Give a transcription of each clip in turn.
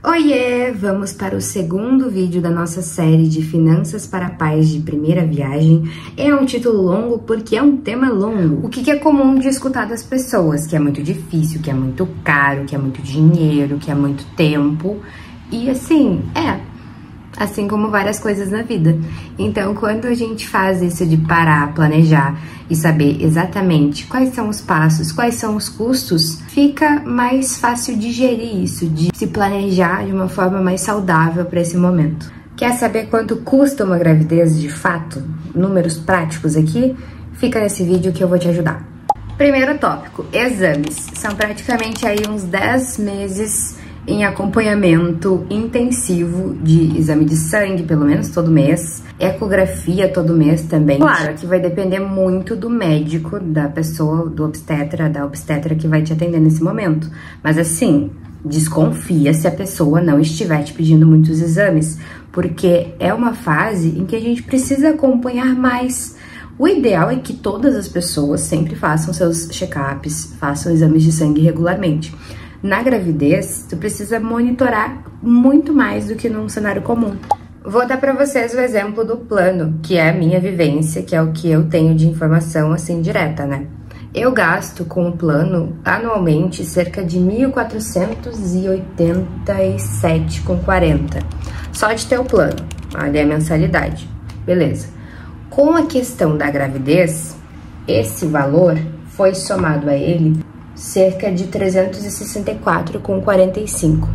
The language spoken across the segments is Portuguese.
Oiê! Vamos para o segundo vídeo da nossa série de Finanças para Pais de Primeira Viagem. É um título longo porque é um tema longo. O que é comum de escutar das pessoas, que é muito difícil, que é muito caro, que é muito dinheiro, que é muito tempo. E assim como várias coisas na vida. Então, quando a gente faz isso de parar, planejar e saber exatamente quais são os passos, quais são os custos, fica mais fácil digerir isso, de se planejar de uma forma mais saudável para esse momento. Quer saber quanto custa uma gravidez de fato? Números práticos aqui? Fica nesse vídeo que eu vou te ajudar. Primeiro tópico, exames. São praticamente aí uns 10 meses em acompanhamento intensivo de exame de sangue, pelo menos todo mês, ecografia todo mês também. Claro que vai depender muito do médico, da pessoa, da obstetra que vai te atender nesse momento. Mas assim, desconfia se a pessoa não estiver te pedindo muitos exames, porque é uma fase em que a gente precisa acompanhar mais. O ideal é que todas as pessoas sempre façam seus check-ups, façam exames de sangue regularmente. Na gravidez, tu precisa monitorar muito mais do que num cenário comum. Vou dar para vocês o exemplo do plano, que é a minha vivência, que é o que eu tenho de informação assim direta, né? Eu gasto com o plano anualmente cerca de R$ 1.487,40. Só de ter o plano, ali é a mensalidade, beleza. Com a questão da gravidez, esse valor foi somado a ele cerca de R$ 364,45.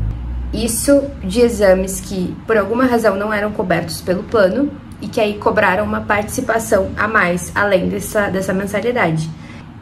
Isso de exames que, por alguma razão, não eram cobertos pelo plano e que aí cobraram uma participação a mais, além dessa mensalidade.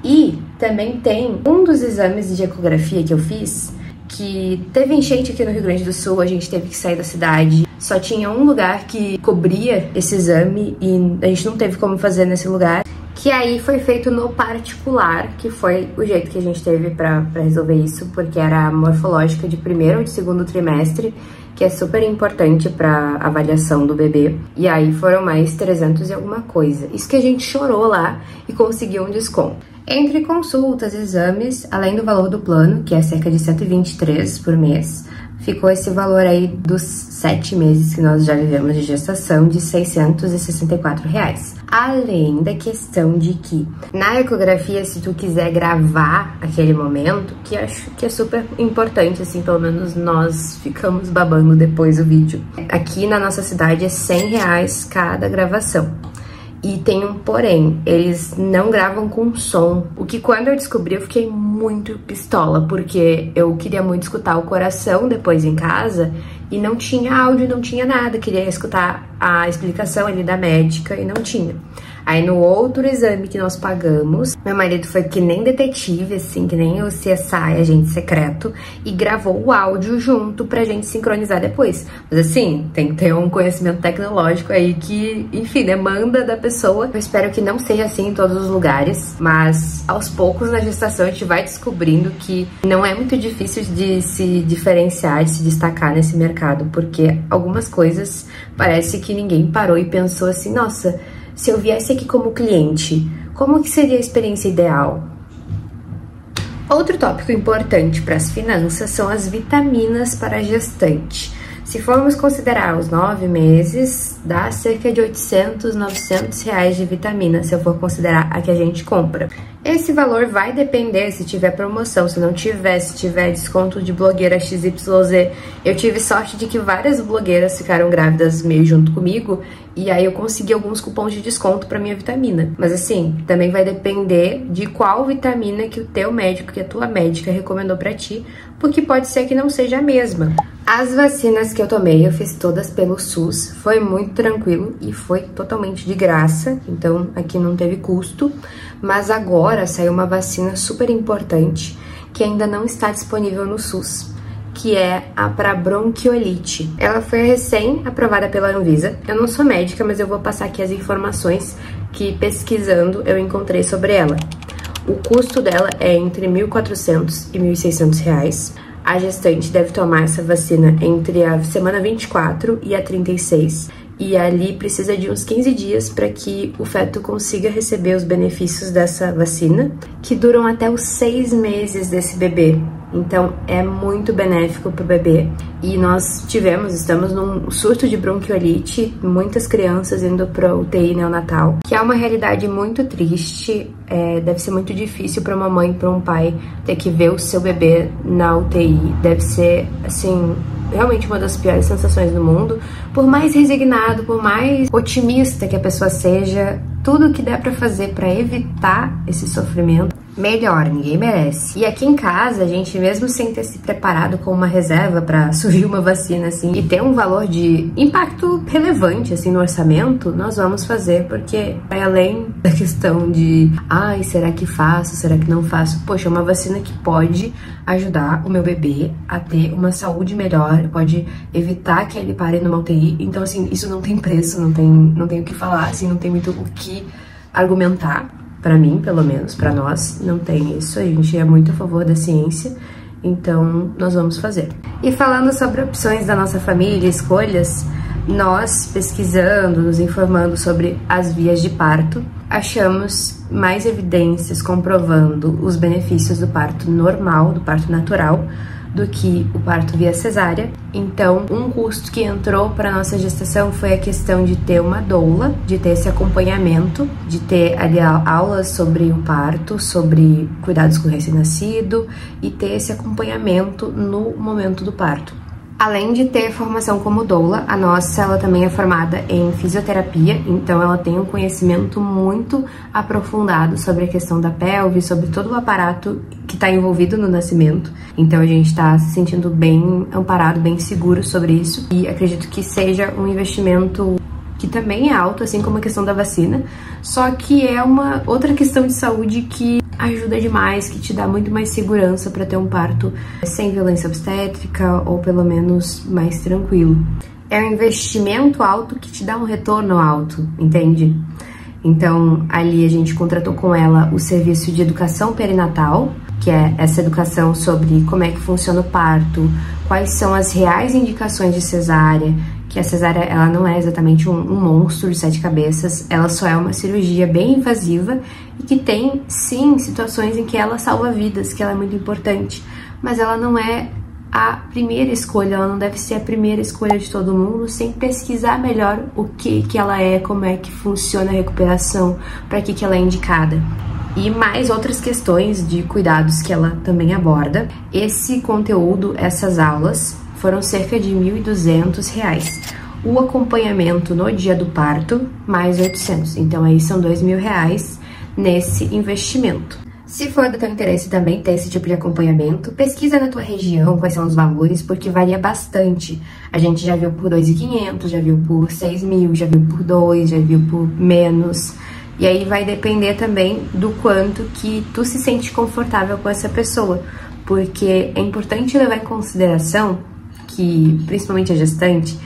E também tem um dos exames de ecografia que eu fiz, que teve enchente aqui no Rio Grande do Sul, a gente teve que sair da cidade. Só tinha um lugar que cobria esse exame e a gente não teve como fazer nesse lugar. Que aí foi feito no particular, que foi o jeito que a gente teve pra resolver isso, porque era a morfológica de primeiro ou de segundo trimestre, que é super importante pra avaliação do bebê. E aí foram mais 300 e alguma coisa. Isso que a gente chorou lá e conseguiu um desconto. Entre consultas, exames, além do valor do plano, que é cerca de 123 por mês, ficou esse valor aí dos 7 meses que nós já vivemos de gestação de R$ 664. Além da questão de que na ecografia, se tu quiser gravar aquele momento, que acho que é super importante, assim, pelo menos nós ficamos babando depois do vídeo. Aqui na nossa cidade é R$ 100 cada gravação. E tem um porém, eles não gravam com som, o que quando eu descobri eu fiquei muito pistola, porque eu queria muito escutar o coração depois em casa e não tinha áudio, não tinha nada, queria escutar a explicação ali da médica e não tinha. Aí no outro exame que nós pagamos, meu marido foi que nem detetive, assim, que nem o CSI, agente secreto, e gravou o áudio junto pra gente sincronizar depois. Mas assim, tem que ter um conhecimento tecnológico aí que, enfim, demanda da pessoa. Eu espero que não seja assim em todos os lugares, mas aos poucos na gestação a gente vai descobrindo que não é muito difícil de se diferenciar, de se destacar nesse mercado, porque algumas coisas parece que ninguém parou e pensou assim, nossa, se eu viesse aqui como cliente, como que seria a experiência ideal? Outro tópico importante para as finanças são as vitaminas para a gestante. Se formos considerar os 9 meses, dá cerca de 800, 900 reais de vitamina, se eu for considerar a que a gente compra. Esse valor vai depender se tiver promoção, se não tiver, se tiver desconto de blogueira XYZ. Eu tive sorte de que várias blogueiras ficaram grávidas meio junto comigo e aí eu consegui alguns cupons de desconto para minha vitamina. Mas assim, também vai depender de qual vitamina que o teu médico, que a tua médica recomendou para ti, porque pode ser que não seja a mesma. As vacinas que eu tomei, eu fiz todas pelo SUS, foi muito tranquilo e foi totalmente de graça, então aqui não teve custo. Mas agora saiu uma vacina super importante que ainda não está disponível no SUS, que é a para bronquiolite. Ela foi recém-aprovada pela Anvisa. Eu não sou médica, mas eu vou passar aqui as informações que pesquisando eu encontrei sobre ela. O custo dela é entre R$ 1.400 e R$ 1.600. A gestante deve tomar essa vacina entre a semana 24 e a 36. E ali precisa de uns 15 dias para que o feto consiga receber os benefícios dessa vacina, que duram até os 6 meses desse bebê. Então é muito benéfico para o bebê. E nós estamos num surto de bronquiolite, muitas crianças indo para UTI neonatal, que é uma realidade muito triste. Deve ser muito difícil para uma mãe e para um pai ter que ver o seu bebê na UTI. Deve ser, assim, realmente uma das piores sensações do mundo. Por mais resignado, por mais otimista que a pessoa seja, tudo que der para fazer para evitar esse sofrimento, melhor, ninguém merece. E aqui em casa, a gente, mesmo sem ter se preparado com uma reserva para surgir uma vacina, assim, e ter um valor de impacto relevante, assim, no orçamento, nós vamos fazer, porque vai além da questão de, ai, será que faço, será que não faço? Poxa, é uma vacina que pode ajudar o meu bebê a ter uma saúde melhor, pode evitar que ele pare numa UTI. Então, assim, isso não tem preço, não tem o que falar, assim, não tem muito o que argumentar. Para mim, pelo menos, para nós, não tem isso. A gente é muito a favor da ciência, então nós vamos fazer. E falando sobre opções da nossa família, escolhas, nós, pesquisando, nos informando sobre as vias de parto, achamos mais evidências comprovando os benefícios do parto normal, do parto natural, do que o parto via cesárea. Então, um custo que entrou para nossa gestação foi a questão de ter uma doula, de ter esse acompanhamento, de ter ali aulas sobre o parto, sobre cuidados com o recém-nascido e ter esse acompanhamento no momento do parto. Além de ter formação como doula, a nossa, ela também é formada em fisioterapia, então ela tem um conhecimento muito aprofundado sobre a questão da pelve, sobre todo o aparato que está envolvido no nascimento. Então a gente está se sentindo bem amparado, bem seguro sobre isso, e acredito que seja um investimento que também é alto, assim como a questão da vacina, só que é uma outra questão de saúde que ajuda demais, que te dá muito mais segurança para ter um parto sem violência obstétrica, ou pelo menos mais tranquilo. É um investimento alto que te dá um retorno alto, entende? Então, ali a gente contratou com ela o serviço de educação perinatal, que é essa educação sobre como é que funciona o parto, quais são as reais indicações de cesárea, que a cesárea ela não é exatamente um monstro de 7 cabeças, ela só é uma cirurgia bem invasiva e que tem, sim, situações em que ela salva vidas, que ela é muito importante, mas ela não é a primeira escolha, ela não deve ser a primeira escolha de todo mundo, sem pesquisar melhor o que ela é, como é que funciona a recuperação, para que ela é indicada. E mais outras questões de cuidados que ela também aborda. Esse conteúdo, essas aulas, foram cerca de R$ 1.200. O acompanhamento no dia do parto, mais 800. Então aí são R$2.000 nesse investimento. Se for do teu interesse também ter esse tipo de acompanhamento, pesquisa na tua região quais são os valores, porque varia bastante. A gente já viu por 2.500, já viu por 6.000, já viu por 2, já viu por menos. E aí vai depender também do quanto que tu se sente confortável com essa pessoa, porque é importante levar em consideração que, principalmente a gestante,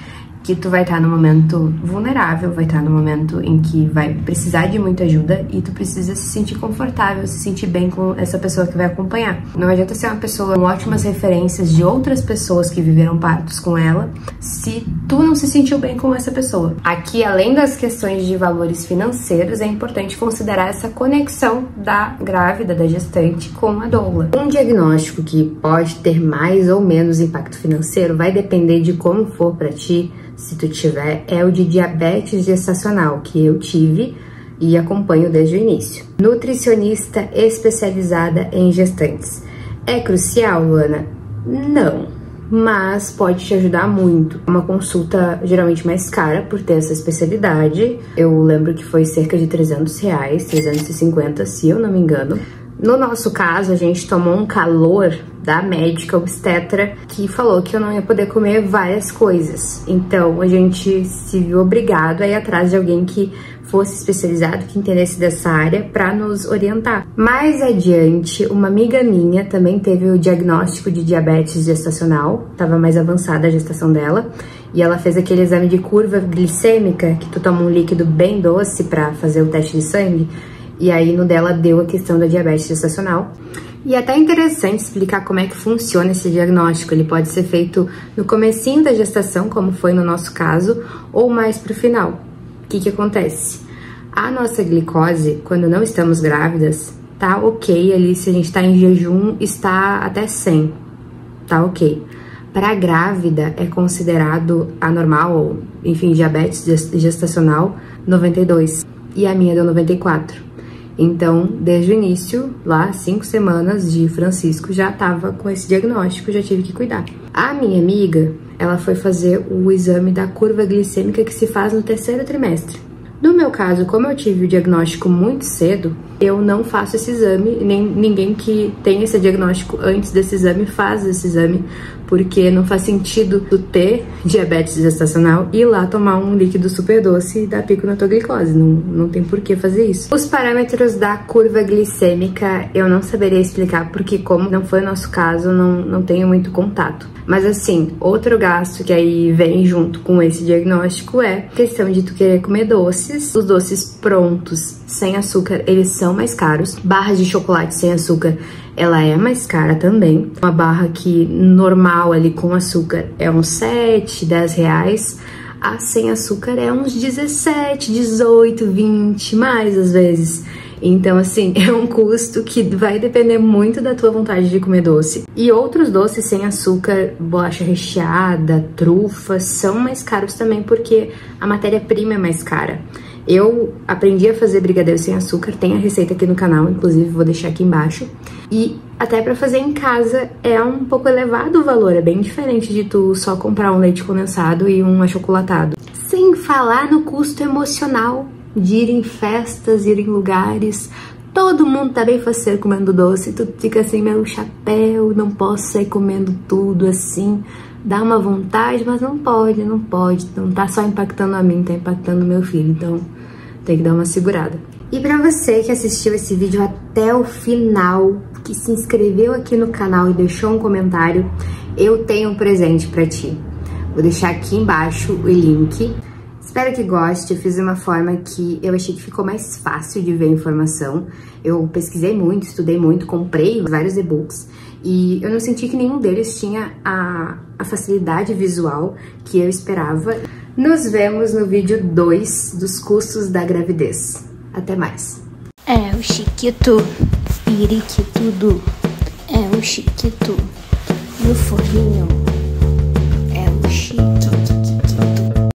que tu vai estar num momento vulnerável, vai estar num momento em que vai precisar de muita ajuda e tu precisa se sentir confortável, se sentir bem com essa pessoa que vai acompanhar. Não adianta ser uma pessoa com ótimas referências de outras pessoas que viveram partos com ela, se tu não se sentiu bem com essa pessoa. Aqui, além das questões de valores financeiros, é importante considerar essa conexão da grávida, da gestante, com a doula. Um diagnóstico que pode ter mais ou menos impacto financeiro vai depender de como for pra ti. Se tu tiver, é o de diabetes gestacional, que eu tive e acompanho desde o início. Nutricionista especializada em gestantes. É crucial, Luana? Não, mas pode te ajudar muito. Uma consulta geralmente mais cara por ter essa especialidade. Eu lembro que foi cerca de R$300, 350, se eu não me engano. No nosso caso, a gente tomou um calor da médica obstetra que falou que eu não ia poder comer várias coisas. Então, a gente se viu obrigado a ir atrás de alguém que fosse especializado, que entendesse dessa área, para nos orientar. Mais adiante, uma amiga minha também teve o diagnóstico de diabetes gestacional, estava mais avançada a gestação dela, e ela fez aquele exame de curva glicêmica, que tu toma um líquido bem doce para fazer o teste de sangue. E aí no dela deu a questão da diabetes gestacional. E é até interessante explicar como é que funciona esse diagnóstico. Ele pode ser feito no comecinho da gestação, como foi no nosso caso, ou mais pro final. O que acontece? A nossa glicose, quando não estamos grávidas, tá ok ali, se a gente tá em jejum, está até 100, tá ok. Para grávida é considerado anormal, ou enfim, diabetes gestacional, 92, e a minha deu 94. Então, desde o início, lá 5 semanas de Francisco, já tava com esse diagnóstico, já tive que cuidar. A minha amiga, ela foi fazer o exame da curva glicêmica que se faz no 3º trimestre. No meu caso, como eu tive o diagnóstico muito cedo, eu não faço esse exame, nem ninguém que tem esse diagnóstico antes desse exame faz esse exame, porque não faz sentido tu ter diabetes gestacional e ir lá tomar um líquido super doce e dar pico na tua glicose, não tem por que fazer isso. Os parâmetros da curva glicêmica eu não saberia explicar, porque como não foi o nosso caso, não tenho muito contato. Mas assim, outro gasto que aí vem junto com esse diagnóstico é a questão de tu querer comer doces. Os doces prontos, sem açúcar, eles são mais caros. Barras de chocolate sem açúcar, ela é mais cara também. Uma barra que normal ali com açúcar é uns 7, 10 reais. A sem açúcar é uns 17, 18, 20, mais às vezes. Então, assim, é um custo que vai depender muito da tua vontade de comer doce. E outros doces sem açúcar, bolacha recheada, trufas, são mais caros também porque a matéria-prima é mais cara. Eu aprendi a fazer brigadeiro sem açúcar, tem a receita aqui no canal, inclusive vou deixar aqui embaixo. E até pra fazer em casa é um pouco elevado o valor, é bem diferente de tu só comprar um leite condensado e um achocolatado. Sem falar no custo emocional de ir em festas, ir em lugares, todo mundo tá bem faceiro comendo doce, tu fica assim, meu chapéu, não posso sair comendo tudo assim, dá uma vontade, mas não pode, não tá só impactando a mim, tá impactando meu filho, então tem que dar uma segurada. E pra você que assistiu esse vídeo até o final, que se inscreveu aqui no canal e deixou um comentário, eu tenho um presente pra ti. Vou deixar aqui embaixo o link. Espero que goste, eu fiz de uma forma que eu achei que ficou mais fácil de ver a informação. Eu pesquisei muito, estudei muito, comprei vários e-books e eu não senti que nenhum deles tinha a facilidade visual que eu esperava. Nos vemos no vídeo 2 dos custos da gravidez. Até mais! É o chiquito, periquitudo, é o chiquito e o forrinho.